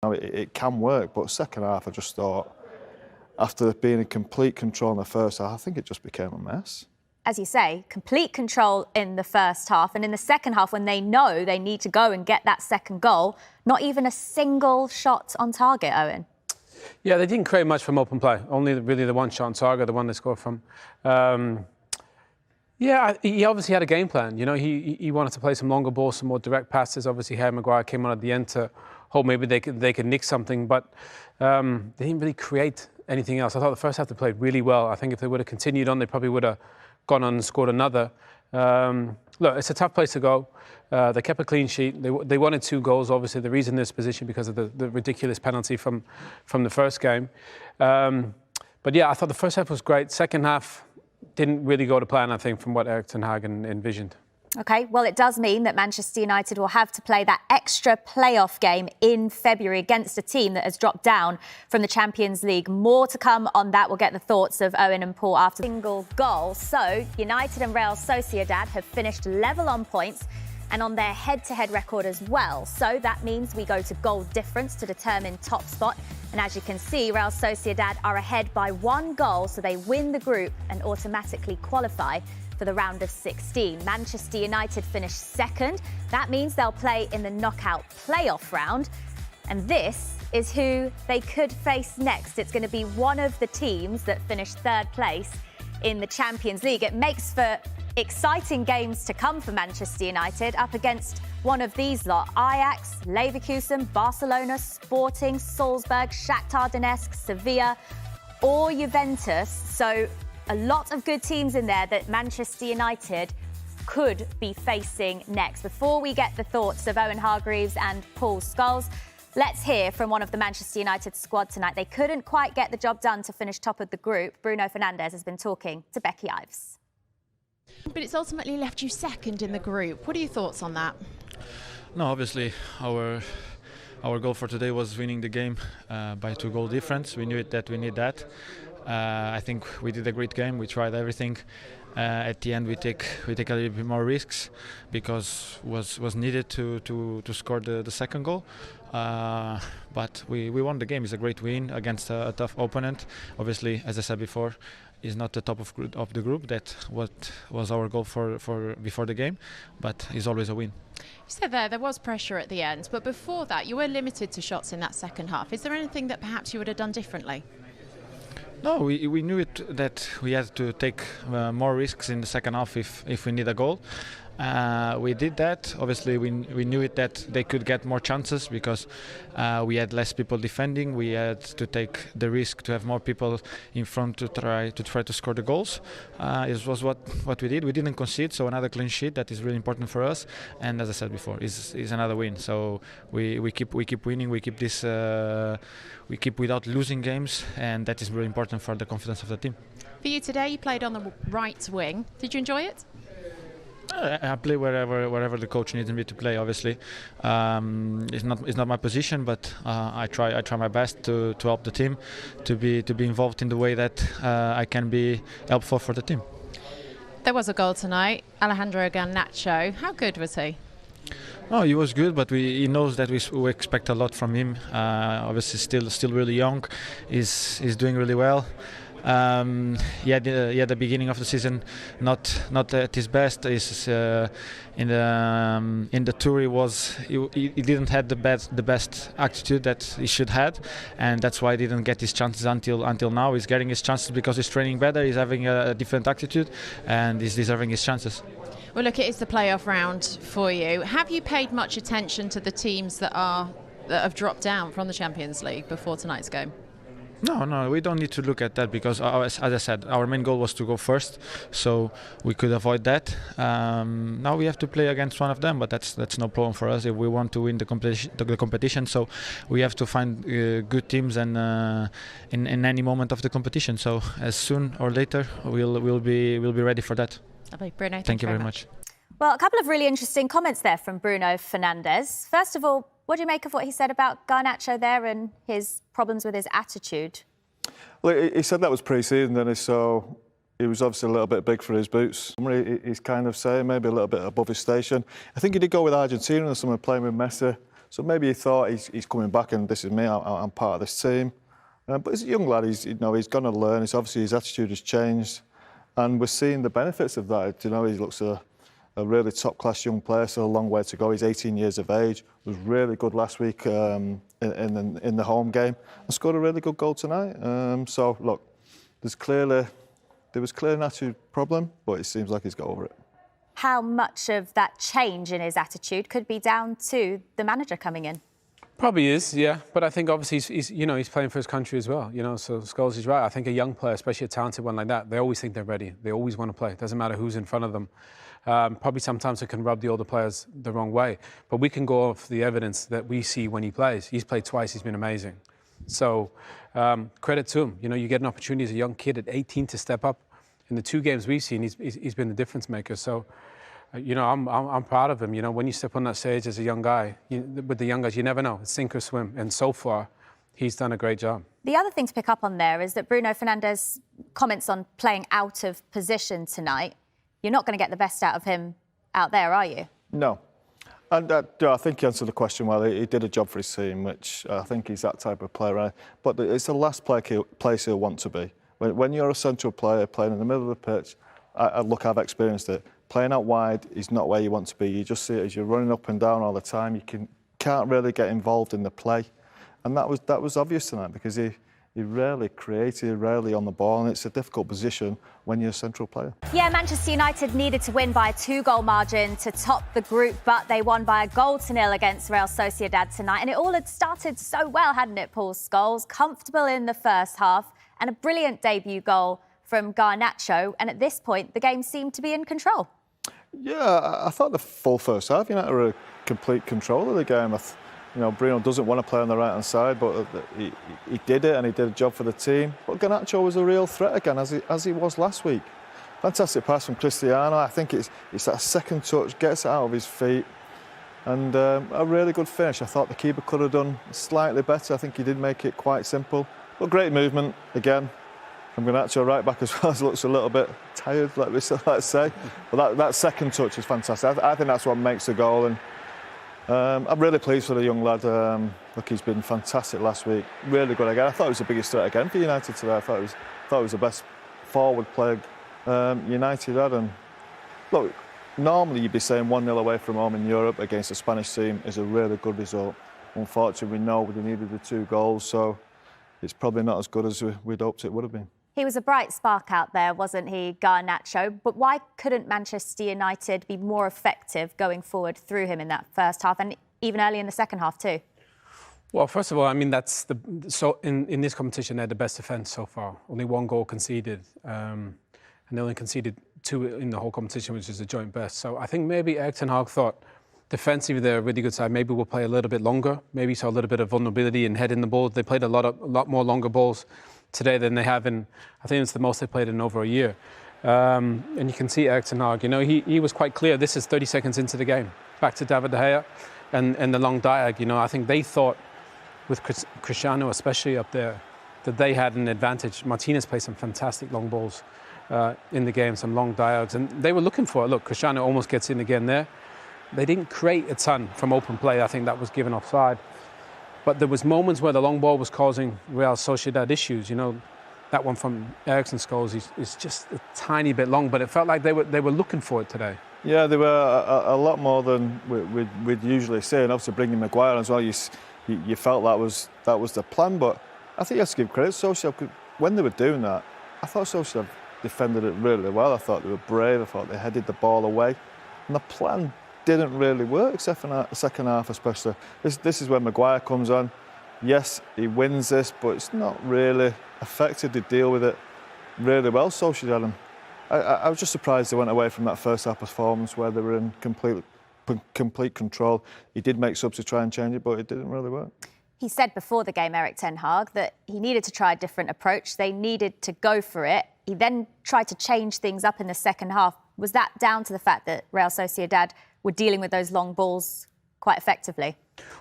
It can work, but second half I just thought, after being in complete control in the first half, I think it just became a mess. As you say, complete control in the first half, and in the second half, when they know they need to go and get that second goal, not even a single shot on target, Owen. Yeah, they didn't create much from open play. Only really the one shot on target, the one they scored from. Yeah, he obviously had a game plan. You know, he wanted to play some longer balls, some more direct passes. Obviously, Harry Maguire came on at the end to hope maybe they could nick something, but they didn't really create anything else. I thought the first half they played really well. I think if they would have continued on, they probably would have gone on and scored another. Look, it's a tough place to go. They kept a clean sheet. They wanted 2 goals. Obviously, the reason this position because of the ridiculous penalty from the first game. But yeah, I thought the first half was great. Second half didn't really go to plan, I think, from what Erik and Hag envisioned. OK, well, it does mean that Manchester United will have to play that extra playoff game in February against a team that has dropped down from the Champions League. More to come on that. We'll get the thoughts of Owen and Paul after the single goal. So, United and Real Sociedad have finished level on points and on their head-to-head record as well. So that means we go to goal difference to determine top spot. And as you can see, Real Sociedad are ahead by 1 goal, so they win the group and automatically qualify for the round of 16. Manchester United finished second. That means they'll play in the knockout playoff round. And this is who they could face next. It's going to be one of the teams that finished 3rd place in the Champions League. It makes for exciting games to come for Manchester United up against one of these lot: Ajax, Leverkusen, Barcelona, Sporting, Salzburg, Shakhtar Donetsk, Sevilla or Juventus. So a lot of good teams in there that Manchester United could be facing next. Before we get the thoughts of Owen Hargreaves and Paul Scholes, let's hear from one of the Manchester United squad tonight. They couldn't quite get the job done to finish top of the group. Bruno Fernandes has been talking to Becky Ives. But it's ultimately left you second in the group. What are your thoughts on that? No, obviously our goal for today was winning the game by 2 goal difference. We knew that we need that. I think we did a great game. We tried everything. At the end, we take a little bit more risks because was needed to score the second goal. But we won the game. It's a great win against a tough opponent. Obviously, as I said before, is not the top of the group. That what was our goal for before the game, but it's always a win. You said there was pressure at the end, but before that, you were limited to shots in that second half. Is there anything that perhaps you would have done differently? No, we knew that we had to take more risks in the second half if we need a goal. We did that. Obviously, we knew that they could get more chances because we had less people defending. We had to take the risk to have more people in front to try to score the goals. It was what we did. We didn't concede, so another clean sheet that is really important for us. And as I said before, is another win. So we keep winning. We keep this. We keep without losing games, and that is really important for the confidence of the team. For you today, you played on the right wing. Did you enjoy it? I play wherever the coach needs me to play. Obviously, it's not my position, but I try my best to help the team, to be involved in the way that I can be helpful for the team. There was a goal tonight, Alejandro Garnacho. How good was he? No, he was good, but he knows that we expect a lot from him. Obviously, still really young. He's doing really well. The beginning of the season not at his best. Is in the tour he didn't have the best attitude that he should had, and that's why he didn't get his chances until now. He's getting his chances because he's training better. He's having a different attitude, and he's deserving his chances. Well, look, it is the playoff round for you. Have you paid much attention to the teams that have dropped down from the Champions League before tonight's game? No, we don't need to look at that because, as I said, our main goal was to go first, so we could avoid that. Now we have to play against one of them, but that's no problem for us if we want to win the competition. So we have to find good teams and in any moment of the competition. So as soon or later, we'll be ready for that. Lovely. Bruno, thank you very much. Well, a couple of really interesting comments there from Bruno Fernandes. First of all, what do you make of what he said about Garnacho there and his problems with his attitude? Well, he said that was pre-season, didn't he? So he was obviously a little bit big for his boots. He's kind of saying maybe a little bit above his station. I think he did go with Argentina or someone playing with Messi. So maybe he thought he's coming back and this is me, I'm part of this team. But he's a young lad, he's going to learn. It's obviously his attitude has changed. And we're seeing the benefits of that. He looks a really top-class young player, still a long way to go. He's 18 years of age, was really good last week in the home game, and scored a really good goal tonight. So, look, there was clearly an attitude problem, but it seems like he's got over it. How much of that change in his attitude could be down to the manager coming in? Probably is, yeah. But I think obviously he's playing for his country as well. So Scholes is right. I think a young player, especially a talented one like that, they always think they're ready. They always want to play. It doesn't matter who's in front of them. Probably sometimes it can rub the older players the wrong way. But we can go off the evidence that we see when he plays. He's played twice. He's been amazing. So credit to him. You get an opportunity as a young kid at 18 to step up. In the 2 games we've seen, he's been the difference maker. So. I'm proud of him. When you step on that stage as a young guy, with the young guys, you never know. It's sink or swim. And so far, he's done a great job. The other thing to pick up on there is that Bruno Fernandes comments on playing out of position tonight. You're not going to get the best out of him out there, are you? No. And I think he answered the question well. He did a job for his team, which I think he's that type of player. Right? But it's the last place he'll want to be. When you're a central player playing in the middle of the pitch, I've experienced it. Playing out wide is not where you want to be. You just see it as you're running up and down all the time. You can't really get involved in the play. And that was obvious tonight because he rarely created, rarely on the ball, and it's a difficult position when you're a central player. Yeah, Manchester United needed to win by a 2-goal margin to top the group, but they won by a 1-0 against Real Sociedad tonight. And it all had started so well, hadn't it, Paul Scholes? Comfortable in the first half and a brilliant debut goal from Garnacho. And at this point, the game seemed to be in control. Yeah, I thought the full first half, United were in complete control of the game. Bruno doesn't want to play on the right-hand side, but he did it and he did a job for the team. But Garnacho was a real threat again, as he was last week. Fantastic pass from Cristiano. I think it's that second touch, gets it out of his feet. And a really good finish. I thought the keeper could have done slightly better. I think he did make it quite simple. But great movement, again. I'm going to actually right back as well. Looks a little bit tired, let's say. But that second touch is fantastic. I think that's what makes the goal. And I'm really pleased for the young lad. Look, he's been fantastic last week. Really good again. I thought it was the biggest threat again for United today. I thought it was the best forward player United had. And look, normally you'd be saying 1-0 away from home in Europe against a Spanish team is a really good result. Unfortunately, we know we needed the 2 goals, so it's probably not as good as we'd hoped it would have been. He was a bright spark out there, wasn't he, Garnacho? But why couldn't Manchester United be more effective going forward through him in that first half and even early in the second half too? Well, first of all, so in this competition, they're the best defence so far. Only 1 goal conceded, and they only conceded 2 in the whole competition, which is the joint best. So I think maybe Erik ten Hag thought defensively they're a really good side. Maybe we'll play a little bit longer. Maybe saw a little bit of vulnerability in heading the ball. They played a lot more longer balls today than they have in, I think it's the most they played in over a year. And you can see Erik ten Hag, he was quite clear. This is 30 seconds into the game. Back to David De Gea and the long diag. I think they thought with Cristiano especially up there that they had an advantage. Martinez played some fantastic long balls in the game, some long diags, and they were looking for it. Look, Cristiano almost gets in again there. They didn't create a ton from open play. I think that was given offside. But there was moments where the long ball was causing Real Sociedad issues. That one from Eriksen Scholes is just a tiny bit long, but it felt like they were looking for it today. Yeah, they were a lot more than we'd usually see. And obviously bringing Maguire as well, you felt that was the plan. But I think you have to give credit to Sociedad. When they were doing that, I thought Sociedad defended it really well. I thought they were brave. I thought they headed the ball away. And the plan didn't really work, except for the second half especially. This is where Maguire comes on. Yes, he wins this, but it's not really effective to deal with it really well, Sociedad. And I was just surprised they went away from that first half performance where they were in complete control. He did make subs to try and change it, but it didn't really work. He said before the game, Erik ten Hag, that he needed to try a different approach. They needed to go for it. He then tried to change things up in the second half. Was that down to the fact that Real Sociedad were dealing with those long balls quite effectively?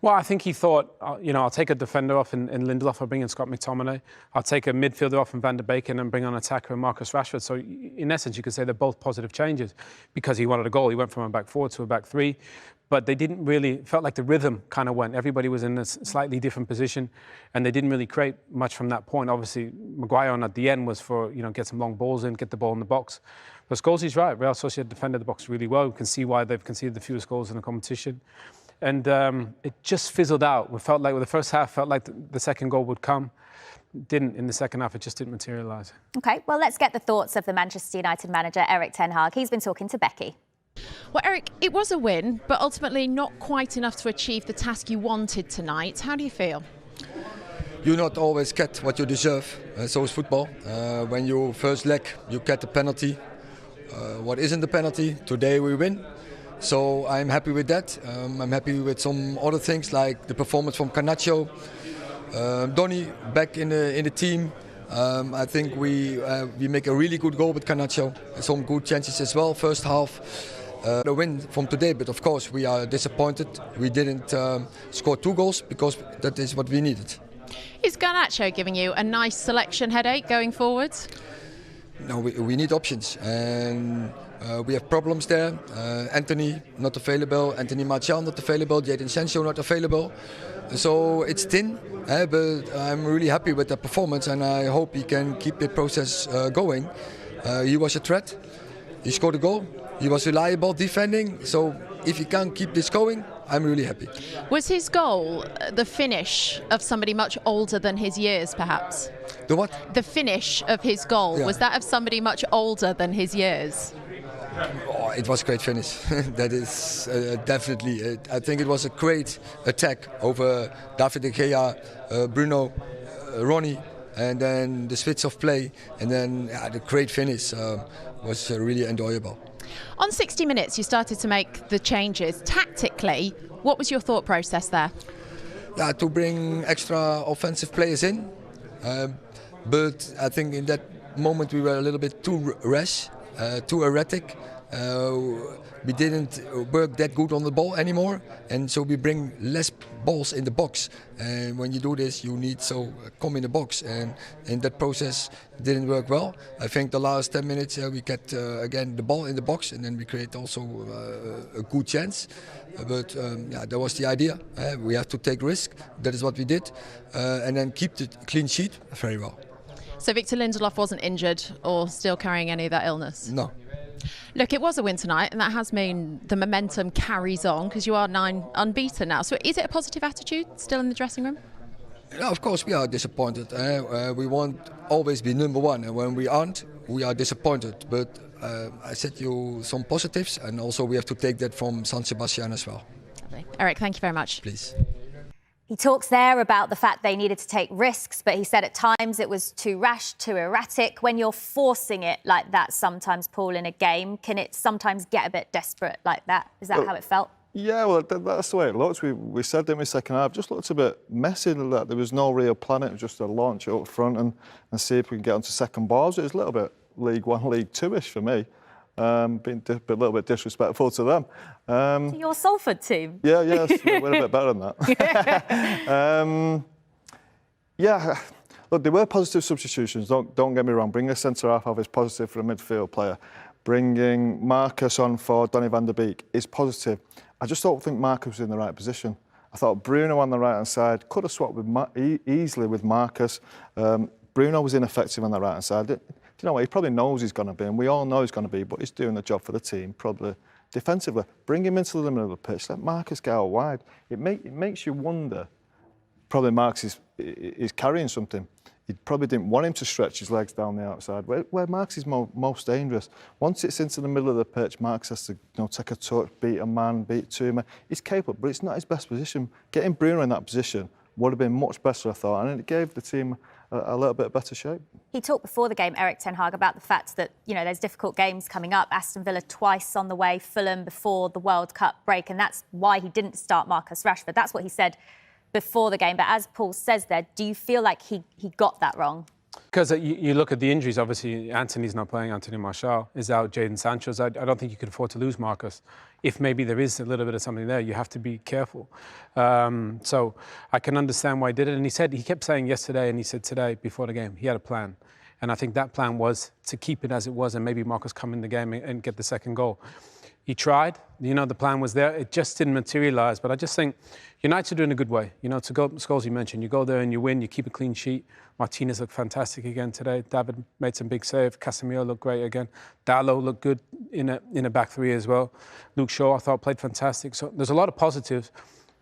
Well, I think he thought, I'll take a defender off in Lindelof, I'll bring in Scott McTominay. I'll take a midfielder off in Van der Beek and bring on an attacker and Marcus Rashford. So in essence, you could say they're both positive changes because he wanted a goal. He went from a back 4 to a back 3. but they didn't really, felt like the rhythm kind of went. Everybody was in a slightly different position, and they didn't really create much from that point. Obviously, Maguire on at the end was for, get some long balls in, get the ball in the box. But Scholes is right. Real Sociedad defended the box really well. You can see why they've conceded the fewest goals in the competition. And it just fizzled out. We felt like, the first half felt like the second goal would come. Didn't in the second half. It just didn't materialise. OK, well, let's get the thoughts of the Manchester United manager, Erik Ten Hag. He's been talking to Becky. Well, Erik, it was a win, but ultimately not quite enough to achieve the task you wanted tonight. How do you feel? You not always get what you deserve. So is football. When you first leg, you get the penalty. What isn't the penalty? Today we win. So I'm happy with that. I'm happy with some other things like the performance from Garnacho. Donny back in the team. I think we make a really good goal with Garnacho. Some good chances as well. First half, the win from today. But of course, we are disappointed. We didn't score 2 goals because that is what we needed. Is Garnacho giving you a nice selection headache going forward? No, we need options, and we have problems there. Anthony not available. Anthony Martial not available. Jadon Sancho not available. So it's thin, but I'm really happy with the performance, and I hope he can keep the process going. He was a threat. He scored a goal. He was reliable defending. So if he can keep this going, I'm really happy. Was his goal the finish of somebody much older than his years, perhaps? The what? The finish of his goal. Yeah. Was that of somebody much older than his years? Oh, it was a great finish. That is definitely. I think it was a great attack over David De Gea, Bruno, Ronnie, and then the switch of play, and then the great finish was really enjoyable. On 60 minutes, you started to make the changes. Tactically, what was your thought process there? Yeah, to bring extra offensive players in, but I think in that moment we were a little bit too rash, too erratic. We didn't work that good on the ball anymore, and so we bring less balls in the box. And when you do this, you need to come in the box, and in that process didn't work well. I think the last 10 minutes we get again the ball in the box, and then we create also a good chance. But yeah, that was the idea. We have to take risk. That is what we did, and then keep the clean sheet very well. So Victor Lindelof wasn't injured or still carrying any of that illness? No. Look, it was a win tonight, and that has meant the momentum carries on because you are 9 unbeaten now. So is it a positive attitude still in the dressing room? Yeah, of course we are disappointed. We won't always be number one, and when we aren't, we are disappointed. But I said you some positives, and also we have to take that from San Sebastian as well. Lovely. Erik, thank you very much. Please. He talks there about the fact they needed to take risks, but he said at times it was too rash, too erratic. When you're forcing it like that sometimes, Paul, in a game, can it sometimes get a bit desperate like that? Is that how it felt? Yeah, well, that's the way it looked. We said in the second half, just looked a bit messy. That there was no real plan. It was just a launch up front and see if we can get onto second balls. It was a little bit League One, League Two-ish for me. Being a little bit disrespectful to them. To your Salford team? Yeah, we're a bit better than that. Yeah, look, there were positive substitutions. Don't get me wrong. Bringing a centre half off is positive for a midfield player. Bringing Marcus on for Donny van der Beek is positive. I just don't think Marcus was in the right position. I thought Bruno on the right hand side could have swapped with easily with Marcus. Bruno was ineffective on the right hand side. You know what, he probably knows he's going to be, and we all know he's going to be, but he's doing the job for the team, probably defensively. Bring him into the middle of the pitch, let Marcus get out wide. It makes you wonder, probably Marcus is carrying something. He probably didn't want him to stretch his legs down the outside, where Marcus is most dangerous. Once it's into the middle of the pitch, Marcus has to take a touch, beat a man, beat 2 men. He's capable, but it's not his best position. Getting Bruno in that position would have been much better, I thought, and it gave the team a little bit better shape. He talked before the game, Erik Ten Hag, about the fact that, there's difficult games coming up. Aston Villa twice on the way, Fulham before the World Cup break, and that's why he didn't start Marcus Rashford. That's what he said before the game. But as Paul says there, do you feel like he got that wrong? Because you look at the injuries, obviously Anthony's not playing, Anthony Martial is out, Jadon Sancho's out. I don't think you could afford to lose Marcus. If maybe there is a little bit of something there, you have to be careful. So I can understand why he did it. And he kept saying yesterday and he said today before the game, he had a plan. And I think that plan was to keep it as it was and maybe Marcus come in the game and get the second goal. he tried. You know, the plan was there. It just didn't materialise. But I just think United are in a good way. You know, to go, Scholes, you mentioned, you go there and you win, you keep a clean sheet. Martinez looked fantastic again today. David made some big save. Casemiro looked great again. Dalot looked good in a back three as well. Luke Shaw, I thought, played fantastic. So there's a lot of positives.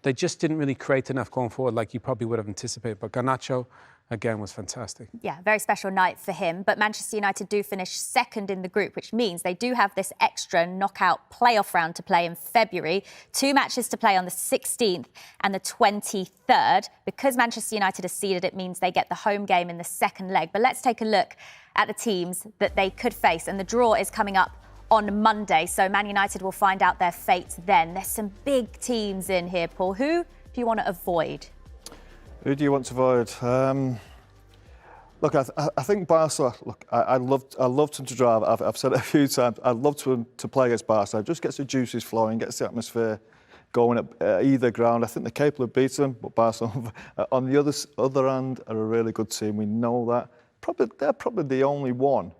They just didn't really create enough going forward like you probably would have anticipated. But Garnacho, again, was fantastic. Yeah, very special night for him. But Manchester United do finish second in the group, which means they do have this extra knockout playoff round to play in February. 2 matches to play on the 16th and the 23rd. Because Manchester United are seeded, it means they get the home game in the second leg. But let's take a look at the teams that they could face. And the draw is coming up on Monday, so Man United will find out their fate then. There's some big teams in here, Paul. Who do you want to avoid? Who do you want to avoid? Look, I think Barca. Look, I loved them to drive. I've said it a few times. I loved them to play against Barca. It just gets the juices flowing, gets the atmosphere going at either ground. I think they're capable of beating them, but Barca on the other end are a really good team. We know that. They're probably the only one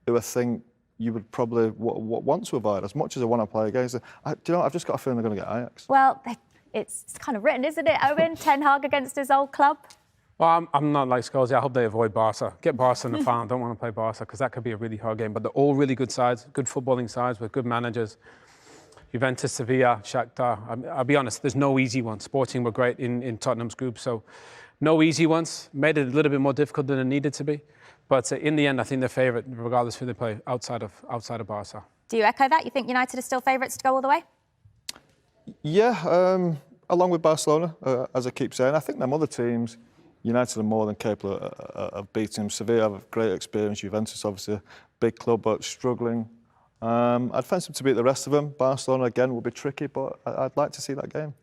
who I think you would probably want to avoid as much as I want to play against them. Do you know, I've just got a feeling they're going to get Ajax. Well, it's kind of written, isn't it, Owen? Ten Hag against his old club. Well, I'm not like Scholes. I hope they avoid Barca. Get Barca in the final. Don't want to play Barca because that could be a really hard game. But they're all really good sides, good footballing sides with good managers. Juventus, Sevilla, Shakhtar. I'll be honest, there's no easy ones. Sporting were great in Tottenham's group, so no easy ones. Made it a little bit more difficult than it needed to be. But in the end, I think they're favourite, regardless who they play outside of Barca. Do you echo that? You think United are still favourites to go all the way? Yeah, along with Barcelona, as I keep saying. I think them other teams, United are more than capable of beating them. Sevilla have a great experience. Juventus, obviously, a big club, but struggling. I'd fancy them to beat the rest of them. Barcelona, again, will be tricky, but I'd like to see that game.